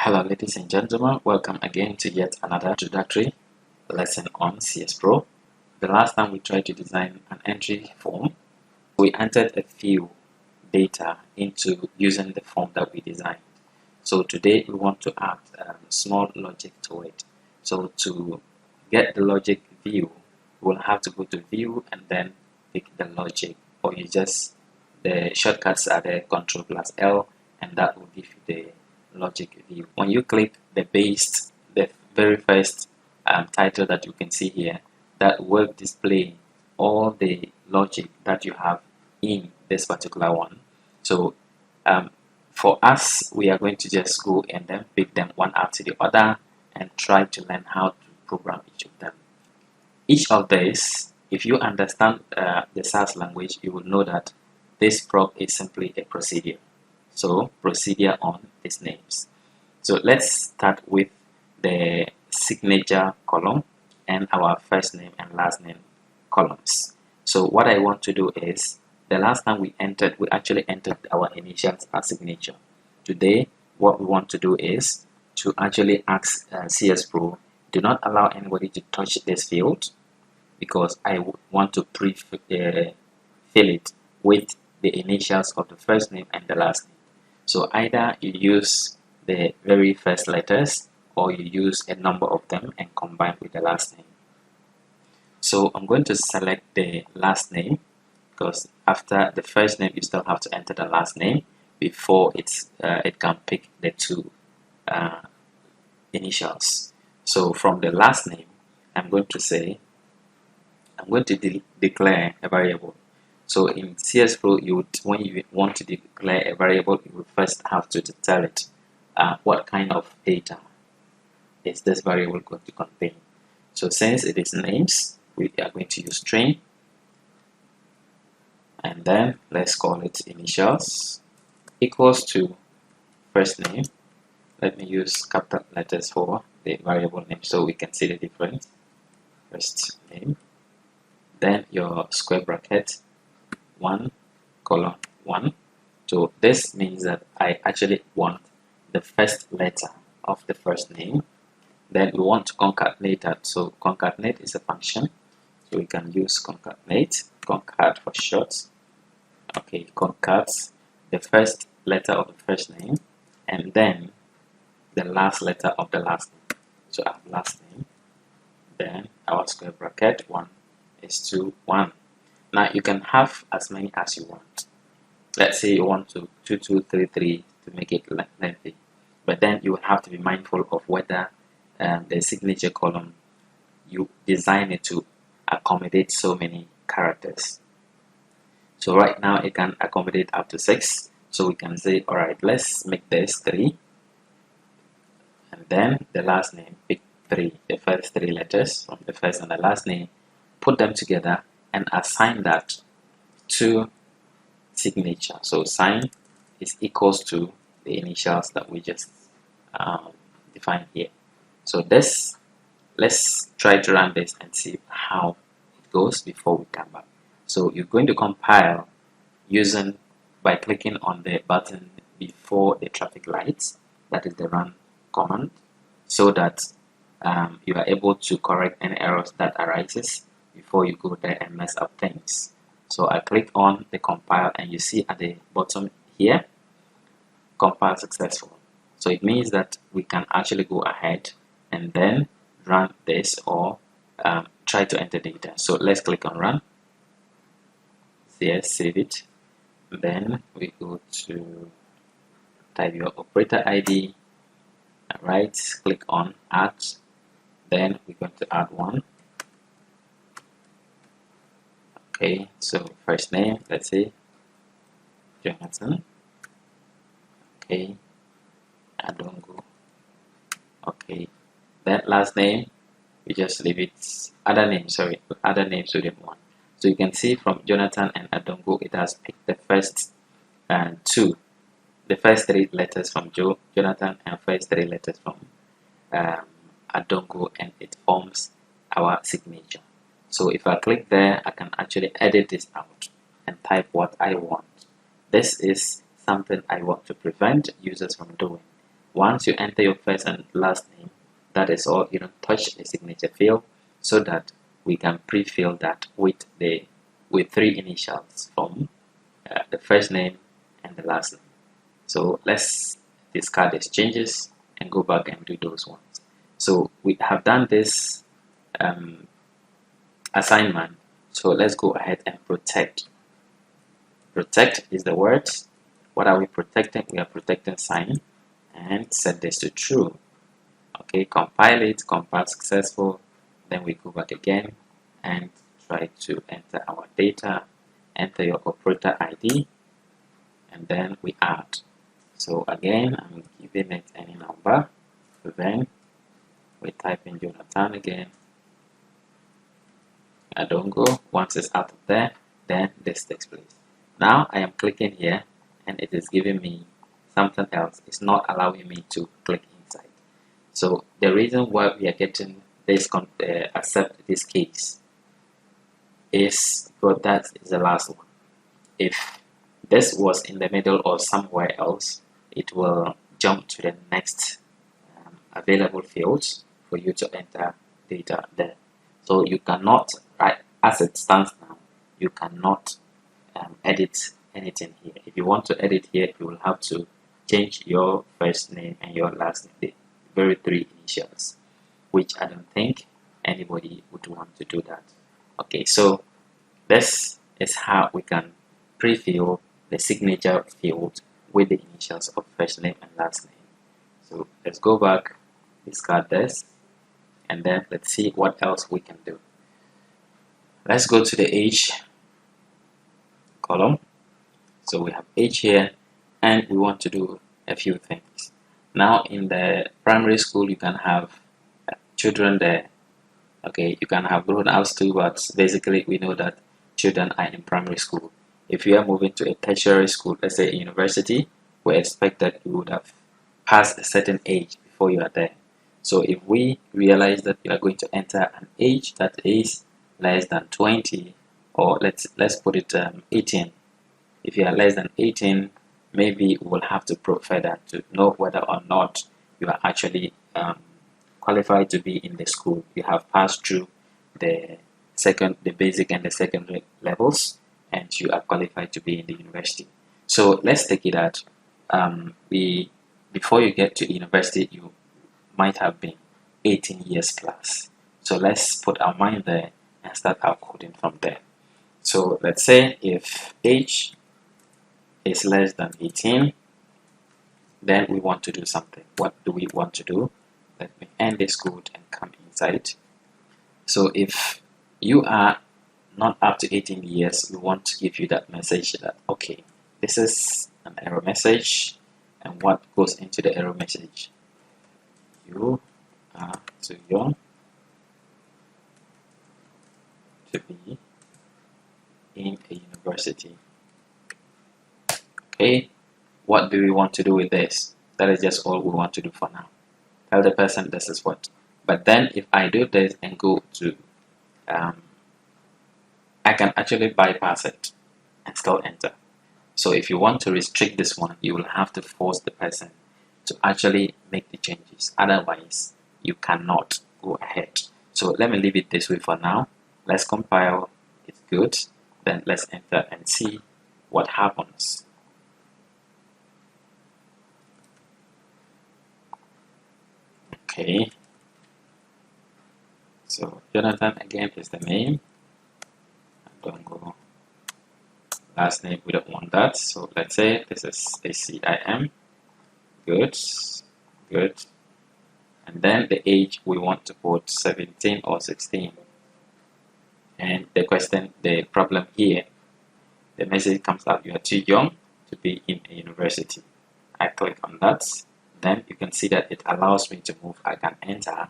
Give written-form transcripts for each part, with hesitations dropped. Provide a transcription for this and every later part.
Hello ladies and gentlemen, welcome again to yet another introductory lesson on CSPro. The last time we tried to design an entry form, we entered a few data into using the form that we designed. So today we want to add small logic to it. So to get the logic view, we'll have to go to view and then pick the logic, or the shortcuts are there, Ctrl+L, and that will give you the logic view. When you click the very first title that you can see here, that will display all the logic that you have in this particular one. So for us, we are going to just go and then pick them one after the other and try to learn how to program each of them. Each of these, if you understand the SAS language, you will know that this prop is simply a procedure. So procedure on these names. So let's start with the signature column and our first name and last name columns. So what I want to do is, the last time we actually entered our initials as signature. Today, what we want to do is to actually ask CSPro, do not allow anybody to touch this field, because I want to fill it with the initials of the first name and the last name. So either you use the very first letters or you use a number of them and combine with the last name. So I'm going to select the last name, because after the first name you still have to enter the last name before it can pick the two initials. So from the last name, I'm going to declare a variable. So in CSPro, when you want to declare a variable, you will first have to tell it what kind of data is this variable going to contain. So since it is names, we are going to use string, and then let's call it initials equals to first name. Let me use capital letters for the variable name so we can see the difference. First name, then your square bracket 1 colon 1. So this means that I actually want the first letter of the first name. Then we want to concatenate that. So concatenate is a function, so we can use concatenate, concat for short. Okay, concat the first letter of the first name and then the last letter of the last name. So our last name, then our square bracket 1 is to 1. Now you can have as many as you want. Let's say you want to 2, 2, 3, 3 to make it lengthy, but then you will have to be mindful of whether the signature column you design it to accommodate so many characters. So right now it can accommodate up to 6. So we can say, all right, let's make this 3, and then the last name, pick 3, the first 3 letters from the first and the last name, put them together and assign that to signature. So sign is equals to the initials that we just defined here. So let's try to run this and see how it goes before we come back. So you're going to compile by clicking on the button before the traffic lights, that is the run command, so that you are able to correct any errors that arises before you go there and mess up things. So I click on the compile and you see at the bottom here, compile successful. So it means that we can actually go ahead and then run this or try to enter data. So let's click on run. Yes, save it. Then we go to type your operator ID. Alright, click on add. Then we're going to add one. Okay, so first name, let's say Jonathan. Okay, Adongo. Okay, that last name, we just leave it. Other name, sorry, other name student 1. So you can see from Jonathan and Adongo, it has picked the first the first 3 letters from Jonathan and first 3 letters from Adongo, and it forms our signature. So if I click there, I can actually edit this out and type what I want. This is something I want to prevent users from doing. once you enter your first and last name, that is all. You don't touch the signature field, so that we can pre-fill that with 3 initials from the first name and the last name. So let's discard these changes and go back and do those ones. So we have done this assignment. So let's go ahead and protect. Protect is the word. What are we protecting? We are protecting sign, and set this to true. Okay, compile it, compile successful. Then we go back again and try to enter our data. Enter your operator ID, and then we add. So again, I'm giving it any number. Then we type in Jonathan again. I don't go. Once it's out of there, then this takes place. Now I am clicking here, and it is giving me something else. It's not allowing me to click inside. So the reason why we are getting this accept this case is because that is the last one. If this was in the middle or somewhere else, it will jump to the next available fields for you to enter data there. So you cannot, right, as it stands now, you cannot edit anything here. If you want to edit here, you will have to change your first name and your last name, the very 3 initials, which I don't think anybody would want to do that. Okay, so this is how we can pre-fill the signature field with the initials of first name and last name. So let's go back, discard this, and then let's see what else we can do. Let's go to the age column. So we have age here, and we want to do a few things. Now in the primary school, you can have children there. Okay, you can have grown-ups too, but basically we know that children are in primary school. If you are moving to a tertiary school, let's say a university, we expect that you would have passed a certain age before you are there. So if we realize that you are going to enter an age that is less than 20, or let's put it 18. If you are less than 18, maybe we will have to probe further to know whether or not you are actually qualified to be in the school. You have passed through the basic and the secondary levels, and you are qualified to be in the university. So let's take it that before you get to university, you might have been 18 years plus. So let's put our mind there and start our coding from there. So let's say if age is less than 18, then we want to do something. What do we want to do? Let me end this code and come inside. So if you are not up to 18 years, we want to give you that message that, okay, this is an error message, and what goes into the error message? You are too young to be in a university. Okay, what do we want to do with this? That is just all we want to do for now. Tell the person this is what. But then if I do this and go to I can actually bypass it and still enter. So if you want to restrict this one, you will have to force the person to actually make the changes. Otherwise, you cannot go ahead. So let me leave it this way for now. Let's compile. It's good. Then let's enter and see what happens. Okay. So Jonathan again is the name. Don't go last name, we don't want that. So let's say this is ACIM. Good. And then the age we want to put 17 or 16. And the problem here, the message comes up, you are too young to be in a university. I click on that, then you can see that it allows me to move. I can enter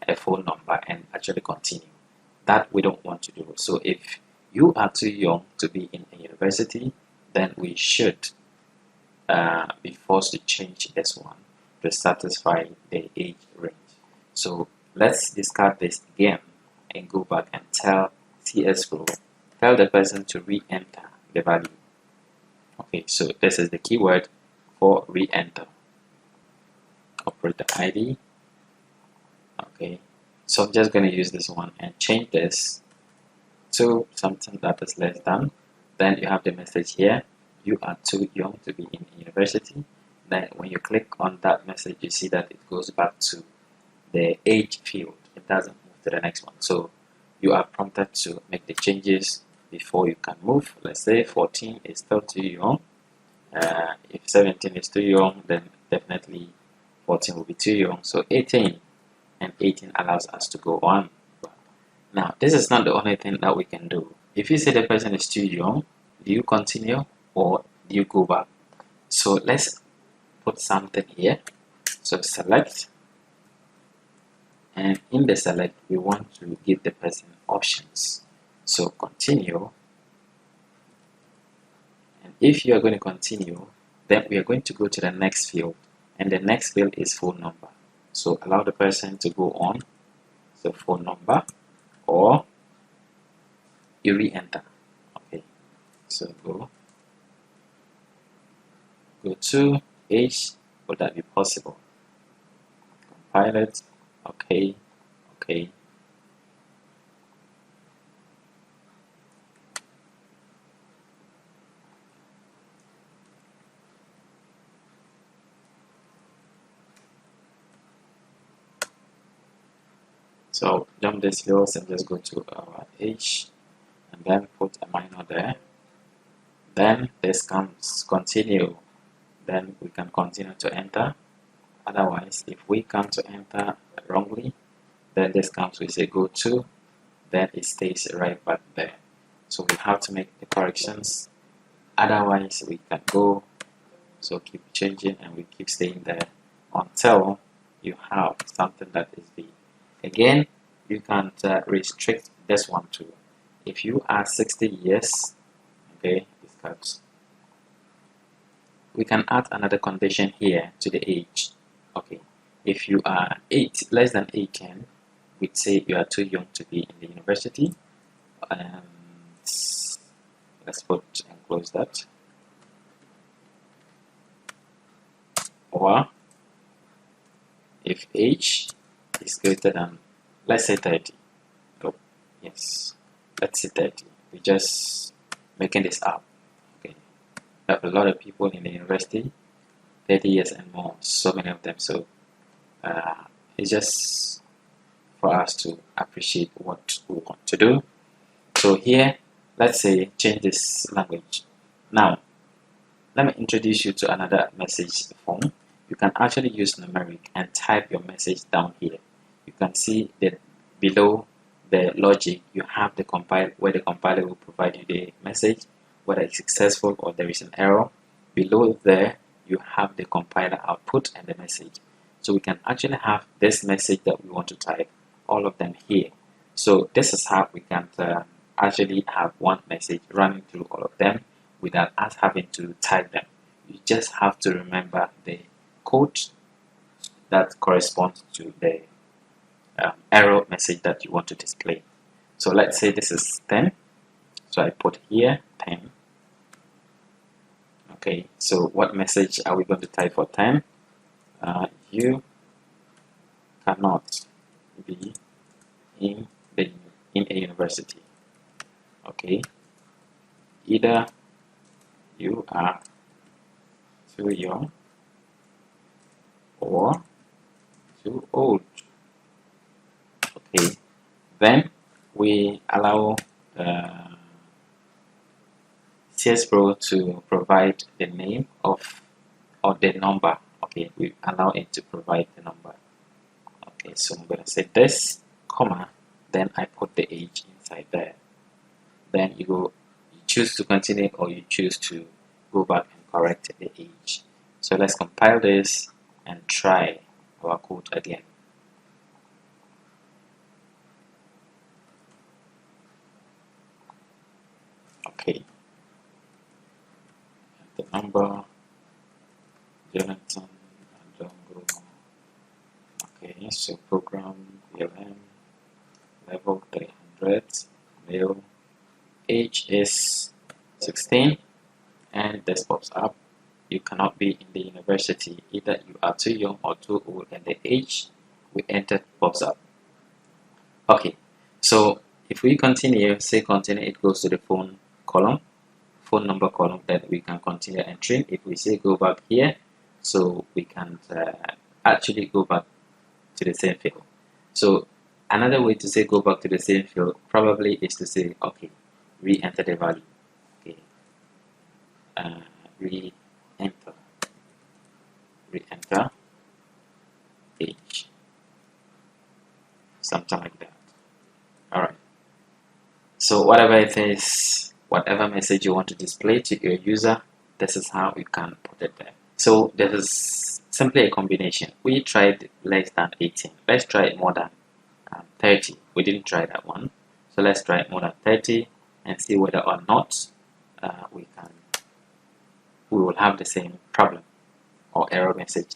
a phone number and actually continue. That we don't want to do. So if you are too young to be in a university, then we should be forced to change this one to satisfy the age range. So let's discard this again and go back and tell CSPro, tell the person to re-enter the value. Okay, so this is the keyword for re-enter. operator ID. Okay, so I'm just going to use this one and change this to something that is less than. Then you have the message here, you are too young to be in university. Then when you click on that message, you see that it goes back to the age field. It doesn't move to the next one. So you are prompted to make the changes before you can move. Let's say 14 is still too young. If 17 is too young, then definitely 14 will be too young. So 18, and 18 allows us to go on. Now, this is not the only thing that we can do. If you say the person is too young, do you continue or do you go back? So let's put something here. So select, and in the select, we want to give the person options. So continue, and if you are going to continue, then we are going to go to the next field, and the next field is phone number. So allow the person to go on. So phone number, or you re-enter. Okay, so go to age. Would that be possible? Compile it. Okay, okay. So jump this hills and just go to our age, and then put a minor there. Then this comes continue. Then we can continue to enter. Otherwise, if we come to enter wrongly, then this comes, we say go to, then it stays right back there. So we have to make the corrections. Otherwise, we can go. So keep changing, and we keep staying there until you have something that is the. Again, you can't restrict this one too. If you are 60 years, okay, discuss. We can add another condition here to the age. Okay, if you are less than 18, we'd say you are too young to be in the university. And let's put and close that. Or if age is greater than, let's say 30. Oh, yes, let's say 30. We're just making this up. Okay, we have a lot of people in the university, 30 years and more, so many of them. So it's just for us to appreciate what we want to do. So here, let's say change this language. Now, let me introduce you to another message form. You can actually use numeric and type your message down here. You can see that below the logic, you have the compile, where the compiler will provide you the message, whether it's successful or there is an error. Below there, you have the compiler output and the message. So we can actually have this message that we want to type, all of them here. So this is how we can actually have one message running through all of them without us having to type them. You just have to remember the code that corresponds to the error message that you want to display. So let's say this is 10. So I put here 10. Okay, so what message are we going to type for 10? You cannot be in a university. Okay, either you are too young or too old. Okay, then we allow CSPro to provide the name of or the number. Okay, we allow it to provide the number. Okay, so I'm going to say this, comma, then I put the age inside there. Then you choose to continue or you choose to go back and correct the age. So let's compile this and try our code again. Okay, the number Jonathan Adongo. Okay, so program VLM level 300, male, age is 16, and this pops up. you cannot be in the university. Either you are too young or too old, and the age we entered pops up. Okay, so if we continue, say continue, it goes to the phone column, phone number column, that we can continue entering. If we say go back here, so we can actually go back to the same field. So another way to say go back to the same field probably is to say, okay, re-enter the value. Okay, re-enter age, something like that. All right. So whatever it is, whatever message you want to display to your user, this is how you can put it there. So this is simply a combination. We tried less than 18. Let's try it more than 30. We didn't try that one. So let's try it more than 30 and see whether or not we will have the same problem or error message.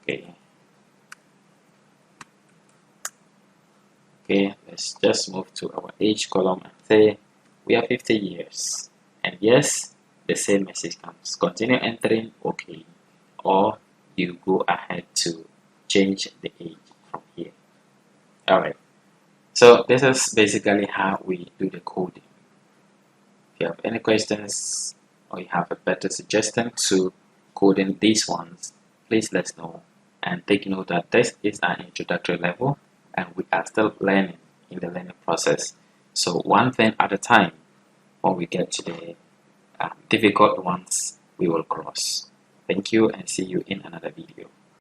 Okay. Okay, let's just move to our age column and say we are 50 years. And yes, the same message comes. Continue entering, okay. Or you go ahead to change the age from here. Alright. So this is basically how we do the coding. If you have any questions or you have a better suggestion to coding these ones, please let us know. And take note that this is an introductory level and we are still learning in the learning process. So one thing at a time. When we get to the difficult ones, we will cross. Thank you and see you in another video.